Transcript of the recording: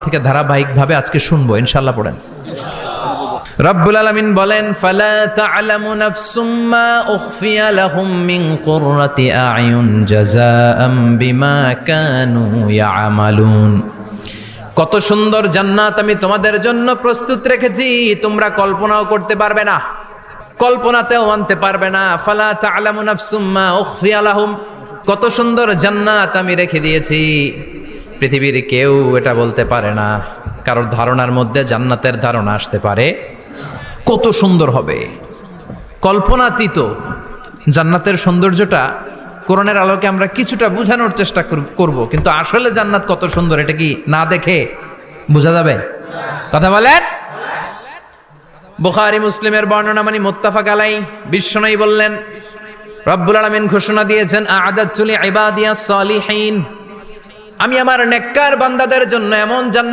থেকে ধারাবাহিকভাবে আজকে শুনবো ইনশাআল্লাহ। পড়েন। রব্বুল আলামিন বলেন, ফালা তা'লামু নাফসুম মা উখফিয়া লাহুম মিন কুররাতি আ'য়ুন জাযাআম বিমা কানু ইয়া'মালুন। কত সুন্দর জান্নাত আমি তোমাদের জন্য প্রস্তুত রেখেছি, তোমরা কল্পনাও করতে পারবে না, কল্পনাতেও আনতে পারবে না। ফালা তা'লামু নাফসুম মা উখফিয়া লাহুম, কত সুন্দর জান্নাত আমি রেখে দিয়েছি, পৃথিবীর কেউ এটা বলতে পারে না। কারোর ধারণার মধ্যে জান্নাতের ধারণা আসতে পারে কত সুন্দর হবে, কল্পনাতীত জান্নাতের সৌন্দর্যটা কোরআনের আলোকে আমরা কিছুটা বোঝানোর চেষ্টা করব, কিন্তু আসলে জান্নাত কত সুন্দর এটা কি না দেখে বোঝা যাবে? কথা বলেন। বুখারী মুসলিমের বর্ণনা মানে মুত্তাফাক আলাই। বিশ্বনবী বললেন, রব্বুল আলামিন ঘোষণা দিয়েছেন, আ'আদাতু লিইবাদিয়াস সালিহিন, আমি আমার নেককার বান্দাদের জন্য এমন জান্নাত